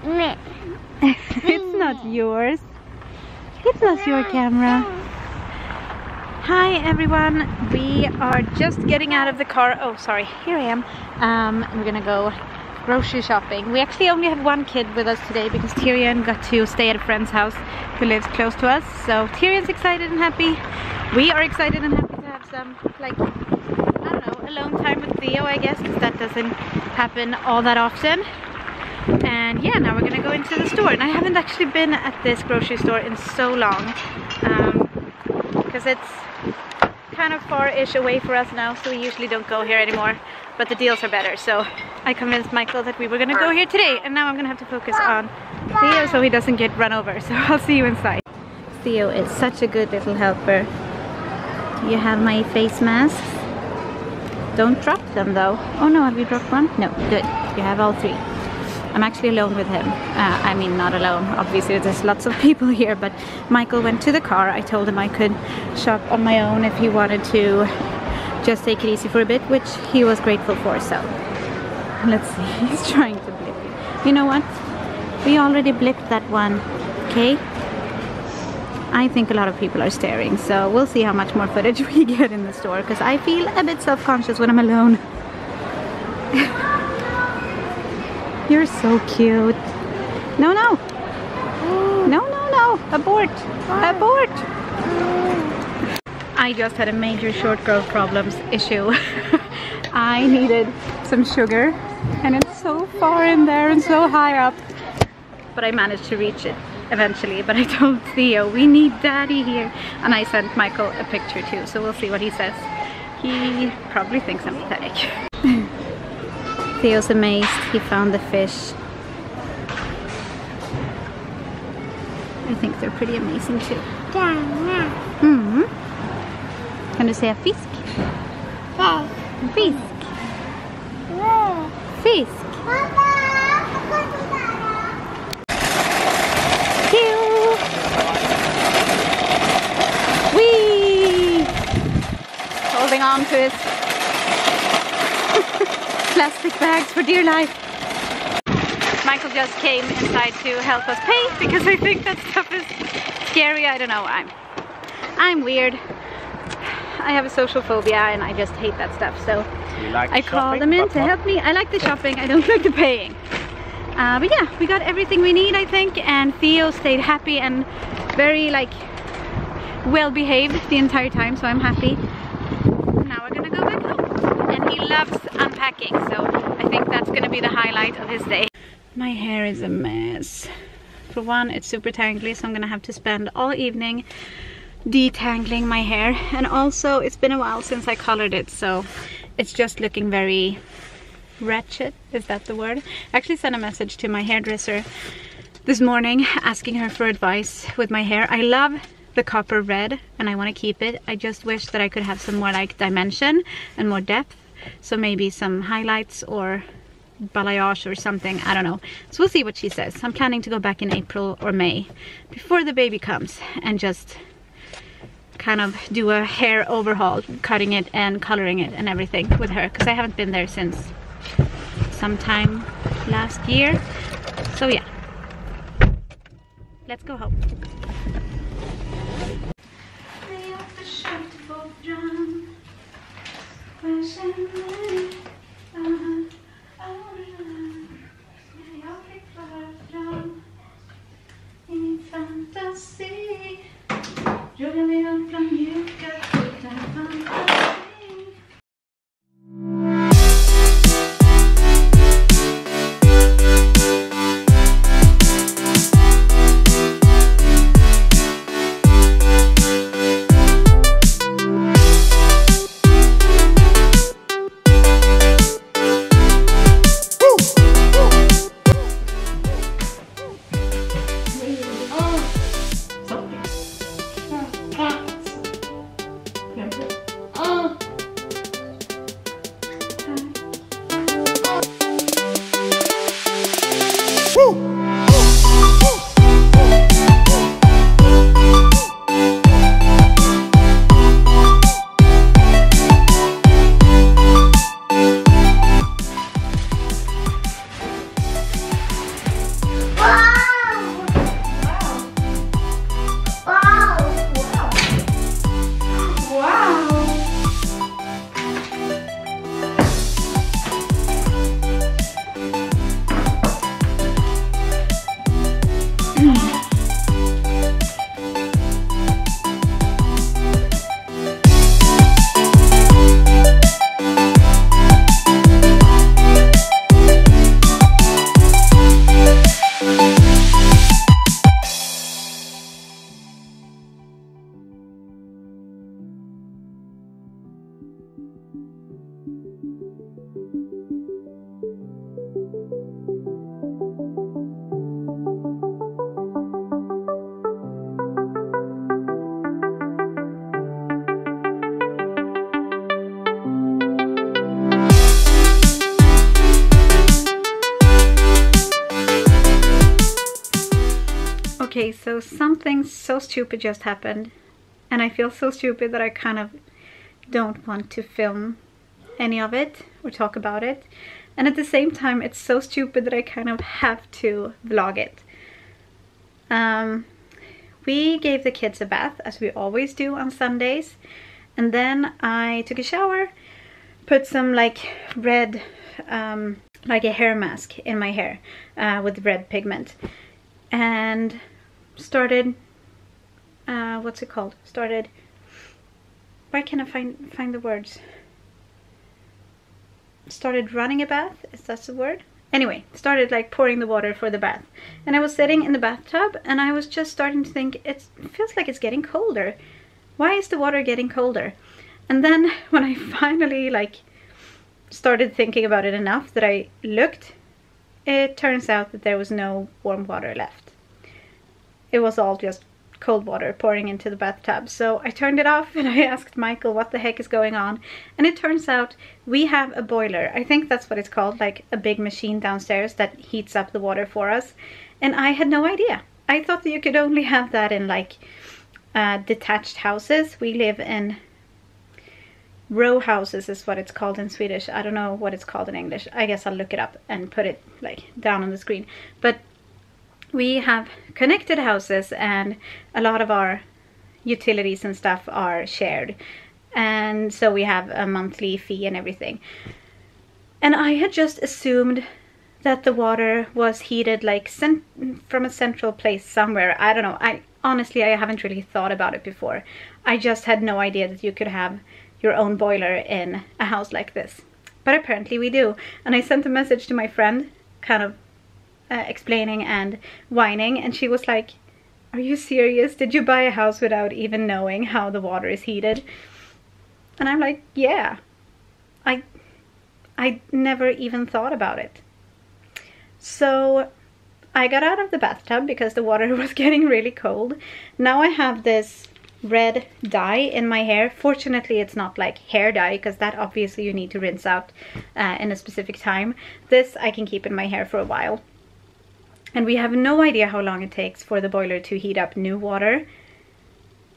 It's not yours. It's not your camera. Hi everyone. We are just getting out of the car. Oh, sorry. Here I am. We're gonna go grocery shopping. We actually only have one kid with us today because Tyrion got to stay at a friend's house who lives close to us. So Tyrion's excited and happy. We are excited and happy to have some, like, I don't know, alone time with Theo, I guess, because that doesn't happen all that often. And yeah, now we're gonna go into the store. And I haven't actually been at this grocery store in so long because it's kind of far-ish away for us now, so we usually don't go here anymore, but the deals are better. So I convinced Michael that we were gonna go here today, and now I'm gonna have to focus on Theo so he doesn't get run over. So I'll see you inside. Theo is such a good little helper. You have my face masks. Don't drop them though. Oh no, have you dropped one? No, good. You have all three. I'm actually alone with him. I mean, not alone. Obviously, there's lots of people here, but Michael went to the car. I told him I could shop on my own if he wanted to just take it easy for a bit, which he was grateful for. So, let's see. He's trying to blip. You know what? We already blipped that one, okay? I think a lot of people are staring, so we'll see how much more footage we get in the store, because I feel a bit self-conscious when I'm alone. You're so cute. No, no. No, no, no. Abort. Abort. I just had a major short girl problems issue. I needed some sugar, and it's so far in there and so high up. But I managed to reach it eventually. But I told Theo, we need daddy here. And I sent Michael a picture too, so we'll see what he says. He probably thinks I'm pathetic. Theo's amazed. He found the fish. I think they're pretty amazing too. Mm-hmm. Can you say a fisk? Fisk. Fisk. Theo. Whee! Holding on to it. Plastic bags for dear life. Michael just came inside to help us pay because I think that stuff is scary. I don't know. I'm weird. I have a social phobia and I just hate that stuff. So I called them in to help me. I like the shopping. I don't like the paying. But yeah, we got everything we need, I think. And Theo stayed happy and very well behaved the entire time. So I'm happy. Now we're gonna go back home. And he loves unpacking, so I think that's gonna be the highlight of his day. My hair is a mess. For one, it's super tangly, so I'm gonna have to spend all evening detangling my hair. And also, it's been a while since I colored it, so it's just looking very wretched. Is that the word? I actually sent a message to my hairdresser this morning asking her for advice with my hair. I love the copper red and I want to keep it. I just wish that I could have some more like dimension and more depth. So maybe some highlights or balayage or something, I don't know. So we'll see what she says. I'm planning to go back in April or May before the baby comes and just kind of do a hair overhaul, cutting it and coloring it and everything with her, because I haven't been there since sometime last year. So yeah, let's go home. Okay, so something so stupid just happened, and I feel so stupid that I kind of don't want to film any of it or talk about it. And at the same time, it's so stupid that I kind of have to vlog it. We gave the kids a bath, as we always do on Sundays. And then I took a shower, put some like red, like a hair mask in my hair with red pigment. And started, what's it called? Why can't I find the words? Started running a bath, is that the word? Anyway, started like pouring the water for the bath. And I was sitting in the bathtub and I was just starting to think, it feels like it's getting colder. Why is the water getting colder? And then when I finally like started thinking about it enough that I looked, it turns out that there was no warm water left. It was all just cold water pouring into the bathtub. So I turned it off and I asked Michael what the heck is going on. And it turns out we have a boiler. I think that's what it's called, like a big machine downstairs that heats up the water for us. And I had no idea. I thought that you could only have that in like detached houses. We live in row houses is what it's called in Swedish. I don't know what it's called in English. I guess I'll look it up and put it like down on the screen. But we have connected houses and a lot of our utilities and stuff are shared. And so we have a monthly fee and everything. And I had just assumed that the water was heated like from a central place somewhere. I don't know. Honestly, I haven't really thought about it before. I just had no idea that you could have your own boiler in a house like this. But apparently we do. And I sent a message to my friend, kind of explaining and whining, and she was like, are you serious? Did you buy a house without even knowing how the water is heated? And I'm like, yeah. I never even thought about it. So I got out of the bathtub because the water was getting really cold. Now I have this red dye in my hair. Fortunately, it's not like hair dye, because that obviously you need to rinse out in a specific time. This I can keep in my hair for a while. And we have no idea how long it takes for the boiler to heat up new water.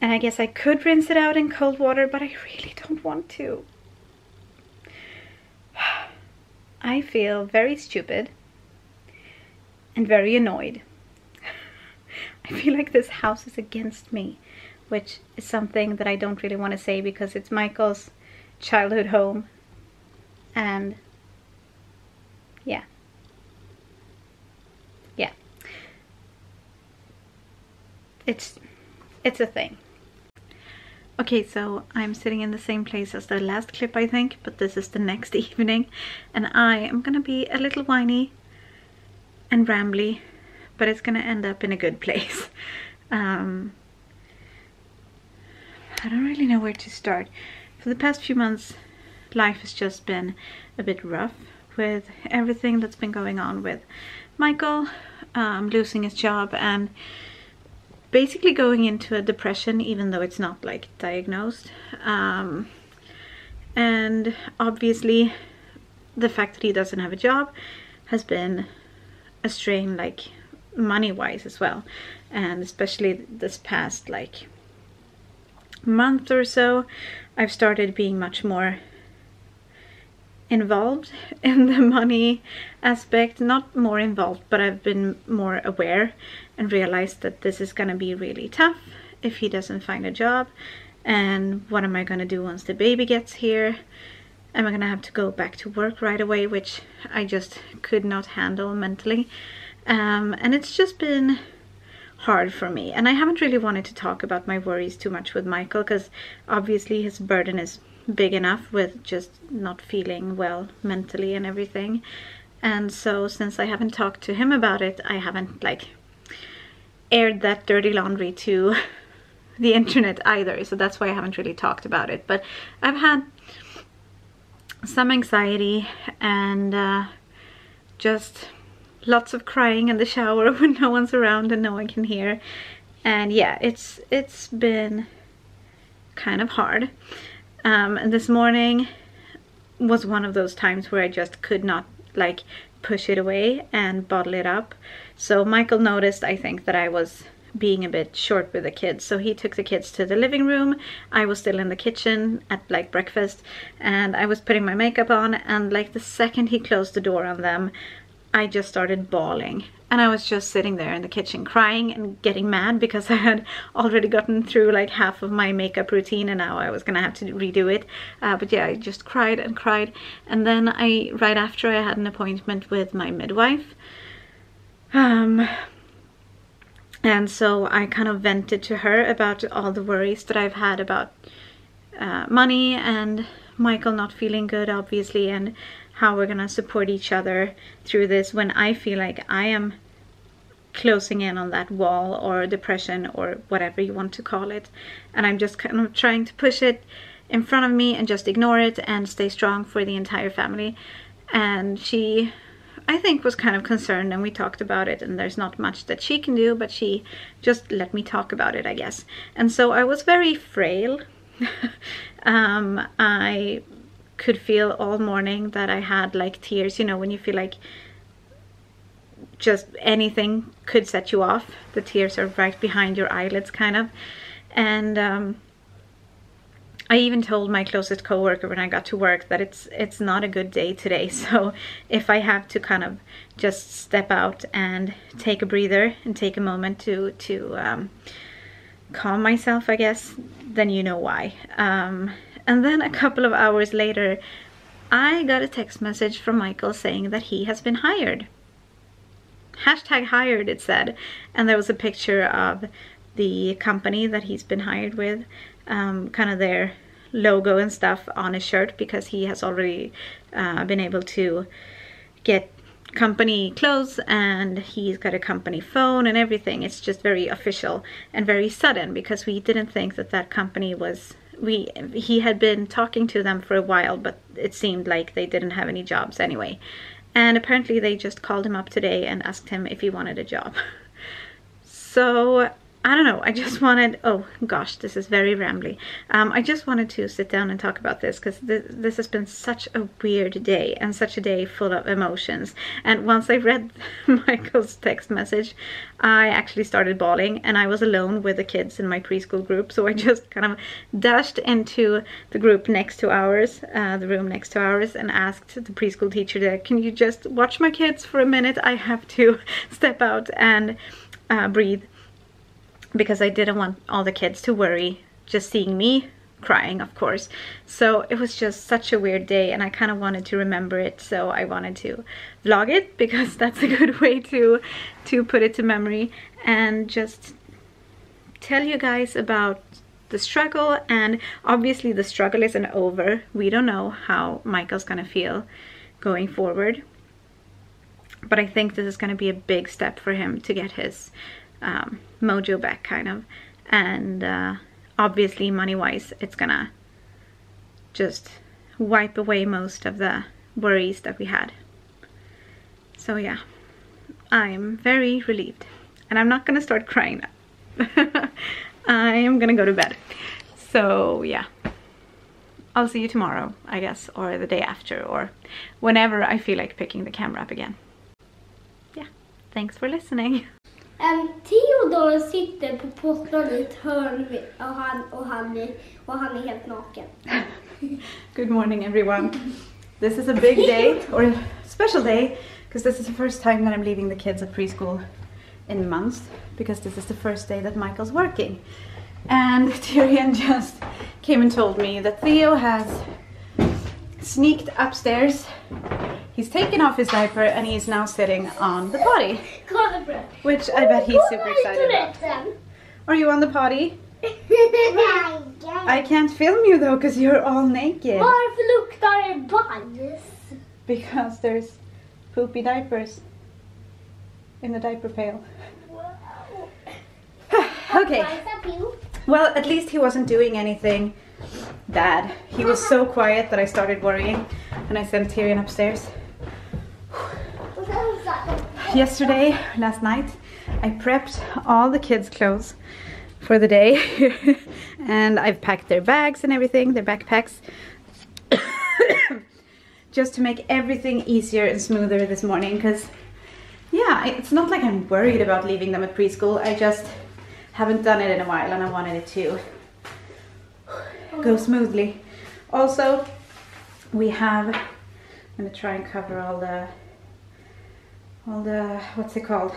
And I guess I could rinse it out in cold water, but I really don't want to. I feel very stupid and very annoyed. I feel like this house is against me, which is something that I don't really want to say because it's Michael's childhood home. And yeah. Yeah. It's a thing. Okay, so I'm sitting in the same place as the last clip, I think, but this is the next evening, and I am gonna be a little whiny and rambly, but it's gonna end up in a good place. I don't really know where to start. For the past few months, life has just been a bit rough with everything that's been going on with Michael losing his job and basically going into a depression, even though it's not like diagnosed. And obviously the fact that he doesn't have a job has been a strain, like money-wise as well. And especially this past like month or so, I've started being much more involved in the money aspect. Not more involved, but I've been more aware and realized that this is gonna be really tough if he doesn't find a job. And what am I gonna do once the baby gets here? Am I gonna have to go back to work right away, which I just could not handle mentally. And it's just been hard for me, and I haven't really wanted to talk about my worries too much with Michael, because obviously his burden is big enough with just not feeling well mentally and everything. And so since I haven't talked to him about it, I haven't like aired that dirty laundry to the internet either, so that's why I haven't really talked about it. But I've had some anxiety and just lots of crying in the shower when no one's around and no one can hear. And yeah, it's been kind of hard. And this morning was one of those times where I just could not like push it away and bottle it up. So Michael noticed, I think, that I was being a bit short with the kids. So he took the kids to the living room. I was still in the kitchen at like breakfast, and I was putting my makeup on, and like the second he closed the door on them, I just started bawling. And I was just sitting there in the kitchen crying and getting mad because I had already gotten through like half of my makeup routine, and now I was gonna have to redo it. But yeah, I just cried and cried. And then right after I had an appointment with my midwife. And so I kind of vented to her about all the worries that I've had about money and Michael not feeling good, obviously, and how we're gonna support each other through this when I feel like I am closing in on that wall or depression or whatever you want to call it. And I'm just kind of trying to push it in front of me and just ignore it and stay strong for the entire family. And she, I think, was kind of concerned, and we talked about it, and there's not much that she can do, but she just let me talk about it, I guess. And so I was very frail. I could feel all morning that I had like tears, you know, when you feel like just anything could set you off. The tears are right behind your eyelids, kind of. And I even told my closest coworker when I got to work that it's not a good day today. So if I have to kind of just step out and take a breather and take a moment to calm myself, I guess, then you know why. And then a couple of hours later, I got a text message from Michael saying that he has been hired. Hashtag hired, it said. And there was a picture of the company that he's been hired with, kind of their logo and stuff on his shirt, because he has already been able to get company clothes, and he's got a company phone and everything. It's just very official and very sudden, because we didn't think that that company was... He had been talking to them for a while, but it seemed like they didn't have any jobs anyway. And apparently they just called him up today and asked him if he wanted a job. So I don't know, I just wanted, oh gosh, this is very rambly. I just wanted to sit down and talk about this, because this has been such a weird day, and such a day full of emotions. And once I read Michael's text message, I actually started bawling, and I was alone with the kids in my preschool group, so I just kind of dashed into the group next to ours, the room next to ours, and asked the preschool teacher there, can you just watch my kids for a minute? I have to step out and breathe. Because I didn't want all the kids to worry just seeing me crying, of course. So it was just such a weird day, and I kind of wanted to remember it, so I wanted to vlog it, because that's a good way to put it to memory, and just tell you guys about the struggle. And obviously the struggle isn't over. We don't know how Michael's gonna feel going forward, but I think this is gonna be a big step for him to get his mojo back, kind of. And obviously money-wise, it's gonna just wipe away most of the worries that we had. So yeah, I'm very relieved, and I'm not gonna start crying now. I am gonna go to bed. So yeah, I'll see you tomorrow, I guess, or the day after, or whenever I feel like picking the camera up again. Yeah, thanks for listening. Theodore sitter på pottan i ett hörn, och han är helt naken. Good morning, everyone. This is a big day, or a special day, because this is the first time that I'm leaving the kids at preschool in months, because this is the first day that Michael's working. And Tyrion just came and told me that Theo has sneaked upstairs. He's taken off his diaper and he's now sitting on the potty, which I bet he's super excited about. Are you on the potty? I can't film you though, because you're all naked. Varför luktar det bajs? Because there's poopy diapers in the diaper pail. Okay. Well, at least he wasn't doing anything bad. He was so quiet that I started worrying, and I sent Tyrion upstairs. Last night, I prepped all the kids' clothes for the day. And I've packed their bags and everything, their backpacks. Just to make everything easier and smoother this morning, because yeah, it's not like I'm worried about leaving them at preschool. I just Haven't done it in a while and I wanted it to go smoothly. Also, we have, I'm gonna try and cover all the what's it called,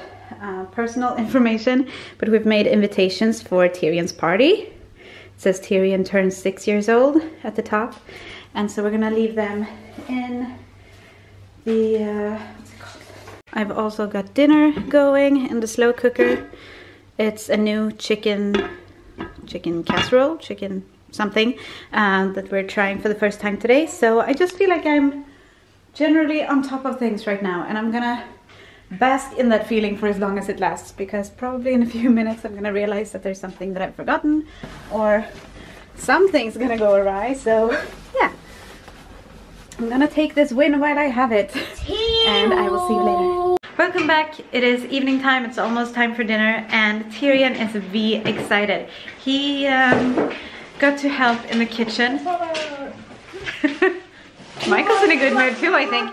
personal information, but we've made invitations for Tyrion's party. It says Tyrion turns 6 years old at the top, and so we're gonna leave them in the what's it called? I've also got dinner going in the slow cooker. It's a new chicken casserole, chicken something, that we're trying for the first time today. So I just feel like I'm generally on top of things right now, and I'm gonna bask in that feeling for as long as it lasts, because probably in a few minutes I'm gonna realize that there's something that I've forgotten or something's gonna go awry. So yeah, I'm gonna take this win while I have it, and I will see you later. Welcome back. It is evening time. It's almost time for dinner, and Tyrion is excited. He got to help in the kitchen. Michael's in a good mood too, I think.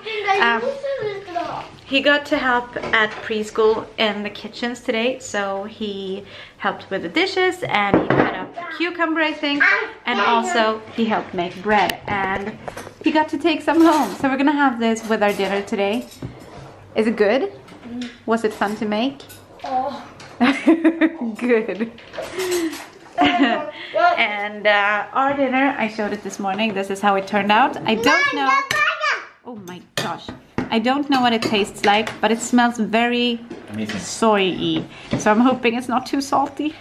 He got to help at preschool in the kitchens today, so he helped with the dishes and he cut up a cucumber, I think, and also he helped make bread, and he got to take some home. So we're gonna have this with our dinner today. Is it good? Was it fun to make? Oh. Good. And our dinner, I showed it this morning. This is how it turned out. I don't know. Oh my gosh. I don't know what it tastes like, but it smells very soy-y. So I'm hoping it's not too salty.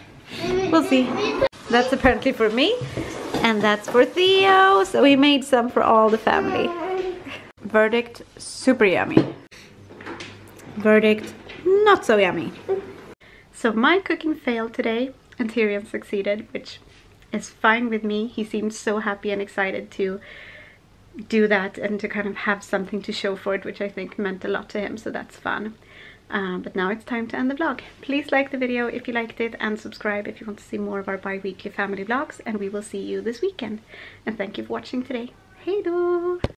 We'll see. That's apparently for me. And that's for Theo. So we made some for all the family. Verdict, super yummy. Verdict, not so yummy. So my cooking failed today and Tyrion succeeded, which is fine with me. He seemed so happy and excited to do that and to kind of have something to show for it, which I think meant a lot to him, so that's fun. But now it's time to end the vlog. Please like the video if you liked it, and subscribe if you want to see more of our bi-weekly family vlogs, and we will see you this weekend. And thank you for watching today. Hej då!